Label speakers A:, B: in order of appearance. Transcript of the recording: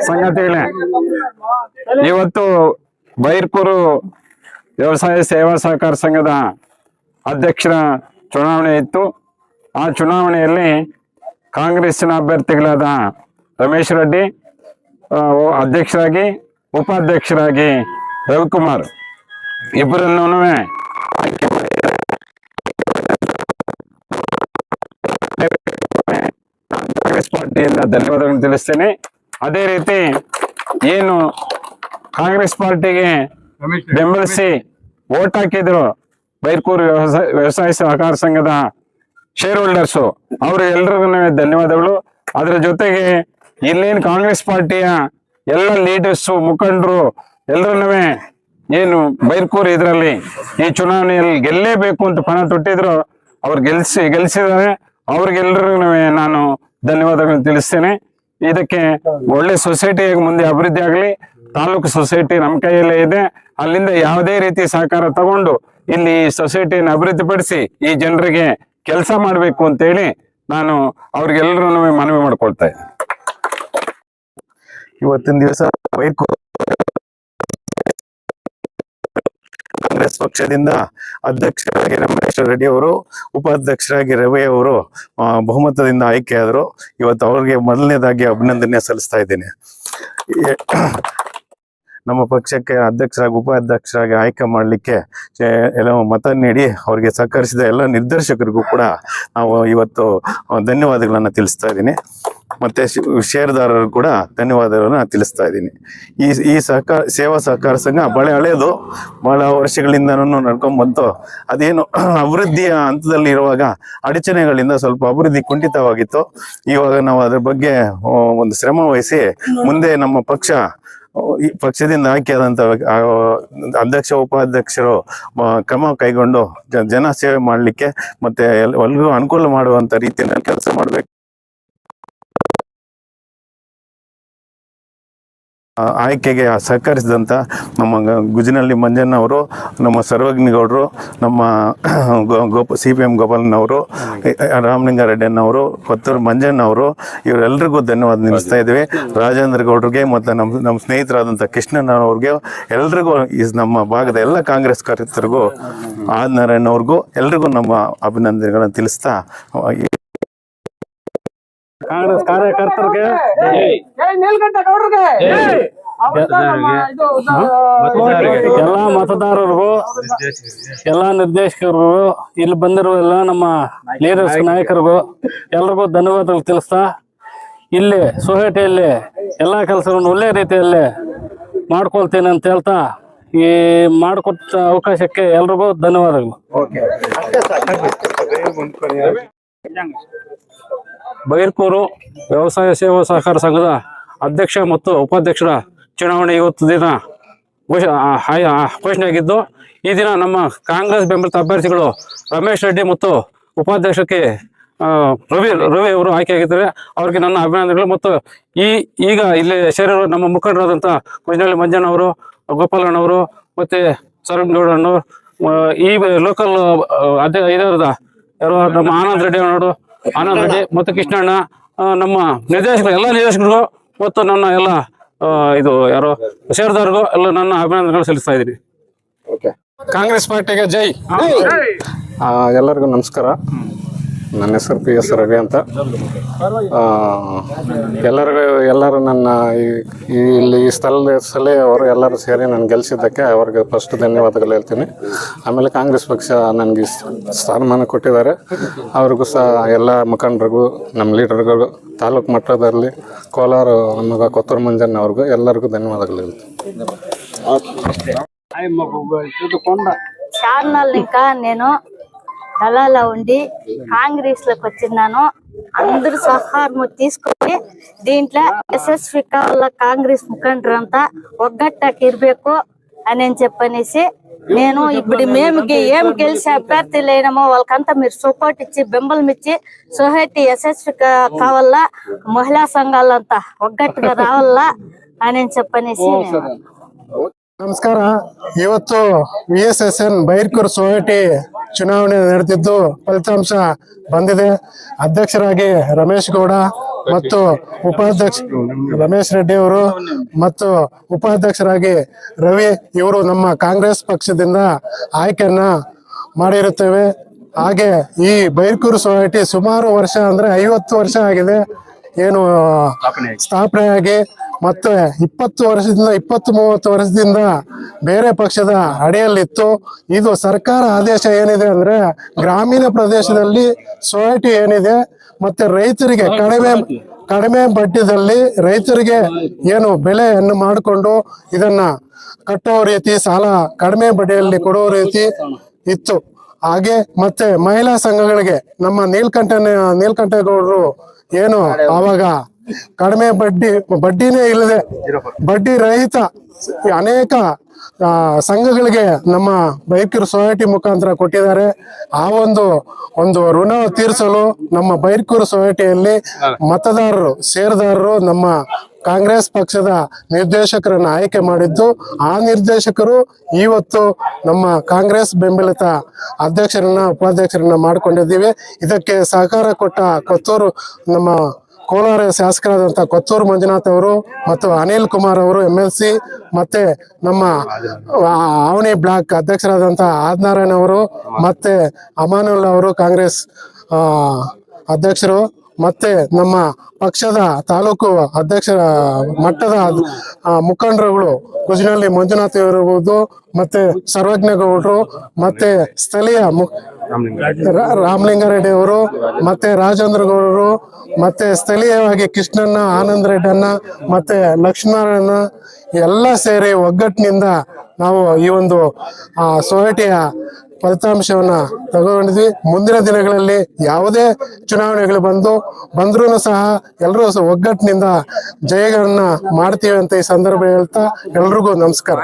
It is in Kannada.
A: ಸಂಗತಿಗಳೇ, ಇವತ್ತು ಬೈರ್ಕೂರು ವ್ಯವಸಾಯ ಸೇವಾ ಸಹಕಾರ ಸಂಘದ ಅಧ್ಯಕ್ಷರ ಚುನಾವಣೆ ಇತ್ತು. ಆ ಚುನಾವಣೆಯಲ್ಲಿ ಕಾಂಗ್ರೆಸ್ಸಿನ ಅಭ್ಯರ್ಥಿಗಳಾದ ರಮೇಶ್ ರೆಡ್ಡಿ ಅಧ್ಯಕ್ಷರಾಗಿ, ಉಪಾಧ್ಯಕ್ಷರಾಗಿ ರವಿಕುಮಾರ್ ಇಬ್ಬರನ್ನೂ ಆಯ್ಕೆ ಮಾಡಿದ್ದಾರೆ. ಕಾಂಗ್ರೆಸ್ ಪಾರ್ಟಿಯಿಂದ ಧನ್ಯವಾದಗಳನ್ನು ತಿಳಿಸ್ತೇನೆ. ಅದೇ ರೀತಿ ಏನು ಕಾಂಗ್ರೆಸ್ ಪಾರ್ಟಿಗೆ ಬೆಂಬಲಿಸಿ ವೋಟ್ ಹಾಕಿದ್ರು ಬೈರ್ಕೂರು ವ್ಯವಸಾಯ ಸಹಕಾರ ಸಂಘದ ಶೇರ್ ಹೋಲ್ಡರ್ಸು, ಅವರು ಎಲ್ರಿಗೂ ಧನ್ಯವಾದಗಳು. ಅದರ ಜೊತೆಗೆ ಇಲ್ಲೇನು ಕಾಂಗ್ರೆಸ್ ಪಾರ್ಟಿಯ ಎಲ್ಲ ಲೀಡರ್ಸು, ಮುಖಂಡರು ಎಲ್ಲರನ್ನೂ ಏನು ಬೈರ್ಕೂರು ಇದರಲ್ಲಿ ಈ ಚುನಾವಣೆಯಲ್ಲಿ ಗೆಲ್ಲೇಬೇಕು ಅಂತ ಪಣ ತೊಟ್ಟಿದ್ರು, ಅವ್ರು ಗೆಲ್ಸಿದ್ದಾರೆ. ಅವ್ರಿಗೆಲ್ಲರಿಗೂ ನಾನು ಧನ್ಯವಾದಗಳನ್ನು ತಿಳಿಸ್ತೇನೆ. ಇದಕ್ಕೆ ಒಳ್ಳೆ ಸೊಸೈಟಿಯಾಗಿ ಮುಂದೆ ಅಭಿವೃದ್ಧಿ ಆಗಲಿ. ತಾಲೂಕು ಸೊಸೈಟಿ ನಮ್ಮ ಕೈಯಲ್ಲೇ ಇದೆ. ಅಲ್ಲಿಂದ ಯಾವುದೇ ರೀತಿ ಸಹಕಾರ ತಗೊಂಡು ಇಲ್ಲಿ ಸೊಸೈಟಿಯನ್ನು ಅಭಿವೃದ್ಧಿಪಡಿಸಿ ಈ ಜನರಿಗೆ ಕೆಲಸ ಮಾಡಬೇಕು ಅಂತೇಳಿ ನಾನು ಅವ್ರಿಗೆಲ್ಲರೂ ಮನವಿ ಮಾಡ್ಕೊಳ್ತಾ ಇದ್ದೀನಿ.
B: ಇವತ್ತಿನ ದಿವಸ ಕಾಂಗ್ರೆಸ್ ಪಕ್ಷದಿಂದ ಅಧ್ಯಕ್ಷರಾಗಿ ರಮೇಶ್ ರೆಡ್ಡಿ ಅವರು, ಉಪಾಧ್ಯಕ್ಷರಾಗಿ ರವಿ ಅವರು ಬಹುಮತದಿಂದ ಆಯ್ಕೆಯಾದರು. ಇವತ್ತು ಅವ್ರಿಗೆ ಮೊದಲನೇದಾಗಿ ಅಭಿನಂದನೆ ಸಲ್ಲಿಸ್ತಾ ಇದ್ದೀನಿ. ನಮ್ಮ ಪಕ್ಷಕ್ಕೆ ಅಧ್ಯಕ್ಷರಾಗಿ, ಉಪಾಧ್ಯಕ್ಷರಾಗಿ ಆಯ್ಕೆ ಮಾಡಲಿಕ್ಕೆ ಎಲ್ಲ ಮತ ನೀಡಿ ಅವರಿಗೆ ಸಹಕರಿಸಿದ ಎಲ್ಲ ನಿರ್ದೇಶಕರಿಗೂ ಕೂಡ ನಾವು ಇವತ್ತು ಧನ್ಯವಾದಗಳನ್ನು ತಿಳಿಸ್ತಾ ಇದ್ದೀನಿ. ಮತ್ತು ಷೇರುದಾರರು ಕೂಡ ಧನ್ಯವಾದಗಳನ್ನು ತಿಳಿಸ್ತಾ ಇದ್ದೀನಿ. ಈ ಸೇವಾ ಸಹಕಾರ ಸಂಘ ಬಹಳ ಹಳೆಯದು, ಬಹಳ ವರ್ಷಗಳಿಂದನೂ ನಡ್ಕೊಂಡು ಬಂತು. ಅದೇನು ಅಭಿವೃದ್ಧಿಯ ಹಂತದಲ್ಲಿ ಇರುವಾಗ ಅಡಚಣೆಗಳಿಂದ ಸ್ವಲ್ಪ ಅಭಿವೃದ್ಧಿ ಕುಂಠಿತವಾಗಿತ್ತು. ಇವಾಗ ನಾವು ಅದ್ರ ಬಗ್ಗೆ ಒಂದು ಶ್ರಮ ವಹಿಸಿ ಮುಂದೆ ನಮ್ಮ ಈ ಪಕ್ಷದಿಂದ ಆಯ್ಕೆಯಾದಂಥ ಅಧ್ಯಕ್ಷ, ಉಪಾಧ್ಯಕ್ಷರು ಕ್ರಮ ಕೈಗೊಂಡು ಜನ ಸೇವೆ ಮಾಡಲಿಕ್ಕೆ ಮತ್ತೆ ಎಲ್ರಿಗೂ ಅನುಕೂಲ ಮಾಡುವಂತ ರೀತಿಯಲ್ಲಿ ಕೆಲಸ ಮಾಡಬೇಕು. ಆಯ್ಕೆಗೆ ಸಹಕರಿಸಿದಂಥ ನಮ್ಮ ಗುಜಿನಳ್ಳಿ ಮಂಜಣ್ಣ ಅವರು, ನಮ್ಮ ಸರ್ವಜ್ಞಗೌಡರು, ನಮ್ಮ CPM ಗೋಪಾಲನವರು, ರಾಮಲಿಂಗಾರೆಡ್ಡಿಯನ್ನವರು, ಕೊತ್ತೂರು ಮಂಜಣ್ಣವರು, ಇವರೆಲ್ಲರಿಗೂ ಧನ್ಯವಾದ ನಿಲ್ಲಿಸ್ತಾ ಇದ್ದೀವಿ. ರಾಜೇಂದ್ರ ಗೌಡ್ರಿಗೆ ಮತ್ತು ನಮ್ಮ ಸ್ನೇಹಿತರಾದಂಥ ಕೃಷ್ಣನವ್ರಿಗೆ, ಎಲ್ರಿಗೂ ನಮ್ಮ ಭಾಗದ ಎಲ್ಲ ಕಾಂಗ್ರೆಸ್ ಕಾರ್ಯಕರ್ತರಿಗೂ, ಆದಿನಾರಾಯಣ ಅವ್ರಿಗೂ ಎಲ್ರಿಗೂ ನಮ್ಮ ಅಭಿನಂದನೆಗಳನ್ನು ತಿಳಿಸ್ತಾ
C: ಕಾಂಗ್ರೆಸ್ ಕಾರ್ಯಕರ್ತರಿಗೆ, ಎಲ್ಲ ಮತದಾರರಿಗೂ, ಎಲ್ಲ ನಿರ್ದೇಶಕರಿಗೂ, ಇಲ್ಲಿ ಬಂದಿರುವ ಎಲ್ಲ ನಮ್ಮ ಲೀಡರ್ಸ್ ನಾಯಕರಿಗೂ ಎಲ್ರಿಗೂ ಧನ್ಯವಾದಗಳು ತಿಳಿಸ್ತಾ, ಇಲ್ಲಿ ಸೊಸೈಟಿಯಲ್ಲಿ ಎಲ್ಲ ಕೆಲಸಗಳನ್ನು ಒಳ್ಳೆ ರೀತಿಯಲ್ಲಿ ಮಾಡ್ಕೊಳ್ತೀನಿ ಅಂತ ಹೇಳ್ತಾ ಈ ಮಾಡಿಕೊಟ್ಟ ಅವಕಾಶಕ್ಕೆ ಎಲ್ರಿಗೂ ಧನ್ಯವಾದಗಳು. ಬೈರ್ಕೂರು ವ್ಯವಸಾಯ ಸೇವಾ ಸಹಕಾರ ಸಂಘದ ಅಧ್ಯಕ್ಷ ಮತ್ತು ಉಪಾಧ್ಯಕ್ಷರ ಚುನಾವಣೆ ಇವತ್ತು ದಿನ ಘೋಷಣೆಯಾಗಿದ್ದು, ಈ ದಿನ ನಮ್ಮ ಕಾಂಗ್ರೆಸ್ ಬೆಂಬಲಿತ ಅಭ್ಯರ್ಥಿಗಳು ರಮೇಶ್ ರೆಡ್ಡಿ ಮತ್ತು ಉಪಾಧ್ಯಕ್ಷಕ್ಕೆ ರವಿ ಅವರು ಆಯ್ಕೆಯಾಗಿದ್ದಾರೆ. ಅವರಿಗೆ ನನ್ನ ಅಭಿನಂದನೆಗಳು. ಮತ್ತು ಈಗ ಇಲ್ಲಿ ಸೇರಿರುವ ನಮ್ಮ ಮುಖಂಡರಾದಂಥ ಗುಜಿನಳ್ಳಿ ಮಂಜಣ್ಣ ಅವರು, ಗೋಪಾಲಣ್ಣವರು ಮತ್ತು ಸರ್ವಜ್ಞಗೌಡಣ್ಣವರು, ಈ ಲೋಕಲ್ ಇದಾರದ ಯಾರು ನಮ್ಮ ಆನಂದ್ ರೆಡ್ಡಿ ಮತ್ತು ಕೃಷ್ಣಣ್ಣ, ನಮ್ಮ ನಿರ್ದೇಶಕರು, ಎಲ್ಲ ನಿರ್ದೇಶಕರಿಗೂ ಮತ್ತು ನನ್ನ ಎಲ್ಲ ಯಾರು ಷೇರುದಾರರಿಗೂ ಎಲ್ಲ ನನ್ನ ಅಭಿನಂದನೆಗಳು ಸಲ್ಲಿಸ್ತಾ ಇದ್ದೀನಿ.
A: ಕಾಂಗ್ರೆಸ್ ಪಾರ್ಟಿಗೆ ಜೈ.
D: ಎಲ್ಲರಿಗೂ ನಮಸ್ಕಾರ. ನನ್ನ ಹೆಸರು PS ರವಿ ಅಂತ. ಎಲ್ಲರೂ ನನ್ನ ಇಲ್ಲಿ ಈ ಸ್ಥಳದಲ್ಲಿ ಅವರು ಎಲ್ಲರೂ ಸೇರಿ ನಾನು ಗೆಲ್ಲಿಸಿದ್ದಕ್ಕೆ ಅವ್ರಿಗೆ ಫಸ್ಟ್ ಧನ್ಯವಾದಗಳು ಹೇಳ್ತೀನಿ. ಆಮೇಲೆ ಕಾಂಗ್ರೆಸ್ ಪಕ್ಷ ನನಗೆ ಸ್ಥಾನಮಾನ ಕೊಟ್ಟಿದ್ದಾರೆ. ಅವ್ರಿಗೂ ಸಹ ಎಲ್ಲ ಮುಖಂಡರಿಗೂ, ನಮ್ಮ ಲೀಡರ್ಗಳು, ತಾಲೂಕು ಮಟ್ಟದಲ್ಲಿ ಕೋಲಾರ ನಮ್ಮ ಕೊತ್ತೂರು ಮಂಜಣ್ಣ ಅವ್ರಿಗೂ ಎಲ್ಲರಿಗೂ ధన్యవాదాలు ಹೇಳ್ತೀನಿ.
E: ఛానల్ ఇంకా నేను దళాల ఉండి కాంగ్రెస్ లోకి వచ్చినాను. అందరూ సహకారం తీసుకొని దీంట్లో యశస్వి కావాల కాంగ్రెస్ ముఖండ్రంతా ఒగ్గట్టకి ఇరಬೇಕು అని చెప్పనేసి నేను ఇప్పుడు మేము ఏం గెలిచి అభ్యర్థులైనామో వాళ్ళకంతా మీరు సపోర్ట్ ఇచ్చి బెంబలం ఇచ్చి సొసైటీ యశస్వి కావాలా, మహిళా సంఘాలంతా ఒగ్గట్టుగా రావాలా అని చెప్పనేసి.
F: ನಮಸ್ಕಾರ. ಇವತ್ತು VSSN ಬೈರ್ಕೂರು ಸೊಸೈಟಿ ಚುನಾವಣೆ ನಡೆದಿದ್ದು ಫಲಿತಾಂಶ ಬಂದಿದೆ. ಅಧ್ಯಕ್ಷರಾಗಿ ರಮೇಶ್ ಗೌಡ, ಮತ್ತು ಉಪಾಧ್ಯಕ್ಷ ರಮೇಶ್ ರೆಡ್ಡಿ ಅವರು ಮತ್ತು ಉಪಾಧ್ಯಕ್ಷರಾಗಿ ರವಿ ಇವರು ನಮ್ಮ ಕಾಂಗ್ರೆಸ್ ಪಕ್ಷದಿಂದ ಆಯ್ಕೆಯನ್ನ ಮಾಡಿರುತ್ತೇವೆ. ಹಾಗೆ ಈ ಬೈರ್ಕೂರು ಸೊಸೈಟಿ ಸುಮಾರು ವರ್ಷ ಅಂದ್ರೆ 50 ವರ್ಷ ಆಗಿದೆ ಏನು ಸ್ಥಾಪನೆಯಾಗಿ, ಮತ್ತೆ 20-30 ವರ್ಷದಿಂದ ಬೇರೆ ಪಕ್ಷದ ಅಡಿಯಲ್ಲಿತ್ತು. ಇದು ಸರ್ಕಾರ ಆದೇಶ ಏನಿದೆ ಅಂದ್ರೆ ಗ್ರಾಮೀಣ ಪ್ರದೇಶದಲ್ಲಿ ಸೊಸೈಟಿ ಏನಿದೆ ಮತ್ತೆ ರೈತರಿಗೆ ಕಡಿಮೆ ಬಡ್ಡಿದಲ್ಲಿ ರೈತರಿಗೆ ಏನು ಬೆಲೆಯನ್ನು ಮಾಡಿಕೊಂಡು ಇದನ್ನ ಕಟ್ಟೋ ರೀತಿ, ಸಾಲ ಕಡಿಮೆ ಬಡ್ಡಿಯಲ್ಲಿ ಕೊಡೋ ರೀತಿ ಇತ್ತು. ಹಾಗೆ ಮತ್ತೆ ಮಹಿಳಾ ಸಂಘಗಳಿಗೆ ನಮ್ಮ ನೀಲಕಂಠೇಗೌಡರು ಏನು ಆವಾಗ ಕಡಿಮೆ ಬಡ್ಡಿನೇ ಇಲ್ಲದೆ ಬಡ್ಡಿ ರಹಿತ ಅನೇಕ ಸಂಘಗಳಿಗೆ ನಮ್ಮ ಬೈರ್ಕೂರು ಸೊಸೈಟಿ ಮುಖಾಂತರ ಕೊಟ್ಟಿದ್ದಾರೆ. ಆ ಒಂದು ಋಣ ತೀರಿಸಲು ನಮ್ಮ ಬೈರ್ಕೂರು ಸೊಸೈಟಿಯಲ್ಲಿ ಷೇರುದಾರರು ನಮ್ಮ ಕಾಂಗ್ರೆಸ್ ಪಕ್ಷದ ನಿರ್ದೇಶಕರನ್ನ ಆಯ್ಕೆ ಮಾಡಿದ್ದು. ಆ ನಿರ್ದೇಶಕರು ಇವತ್ತು ನಮ್ಮ ಕಾಂಗ್ರೆಸ್ ಬೆಂಬಲಿತ ಉಪಾಧ್ಯಕ್ಷರನ್ನ ಮಾಡ್ಕೊಂಡಿದ್ದೀವಿ. ಇದಕ್ಕೆ ಸಹಕಾರ ಕೊಟ್ಟ ನಮ್ಮ ಕೋಲಾರ ಶಾಸಕರಾದಂಥ ಕೊತ್ತೂರು ಮಂಜುನಾಥ್ ಅವರು ಮತ್ತು ಅನಿಲ್ ಕುಮಾರ್ ಅವರು MLC, ಮತ್ತೆ ನಮ್ಮ ಆವಣಿ ಬ್ಲಾಕ್ ಅಧ್ಯಕ್ಷರಾದಂಥ ಆದಿನಾರಾಯಣ ಅವರು ಮತ್ತೆ ಅಮಾನುಲ್ಲಾ ಅವರು ಕಾಂಗ್ರೆಸ್ ಅಧ್ಯಕ್ಷರು, ಮತ್ತೆ ನಮ್ಮ ಪಕ್ಷದ ತಾಲೂಕು ಅಧ್ಯಕ್ಷರ ಮಟ್ಟದ ಮುಖಂಡರುಗಳು ಗುಜನಹಳ್ಳಿ ಮಂಜುನಾಥ್ ಇರಬಹುದು, ಮತ್ತೆ ಸರ್ವಜ್ಞಗೌಡರು, ಮತ್ತೆ ಸ್ಥಳೀಯ ರಾಮಲಿಂಗಾರೆಡ್ಡಿ ಅವರು, ಮತ್ತೆ ರಾಜೇಂದ್ರ ಗೌಡರು, ಮತ್ತೆ ಸ್ಥಳೀಯವಾಗಿ ಕೃಷ್ಣಣ್ಣ, ಆನಂದ್ ರೆಡ್ಡಣ್ಣ, ಮತ್ತೆ ಲಕ್ಷ್ಮಣಣ್ಣ ಎಲ್ಲ ಸೇರಿ ಒಗ್ಗಟ್ಟಿನಿಂದ ನಾವು ಈ ಒಂದು ಸೊಸೈಟಿಯ ಫಲಿತಾಂಶವನ್ನ ತಗೊಂಡಿದ್ವಿ. ಮುಂದಿನ ದಿನಗಳಲ್ಲಿ ಯಾವುದೇ ಚುನಾವಣೆಗಳು ಬಂದ್ರೂ ಸಹ ಎಲ್ಲರೂ ಒಗ್ಗಟ್ಟಿನಿಂದ ಜಯಗಳನ್ನ ಮಾಡ್ತೀವಿ ಅಂತ ಈ ಸಂದರ್ಭ ಹೇಳ್ತಾ ಎಲ್ರಿಗೂ ನಮಸ್ಕಾರ.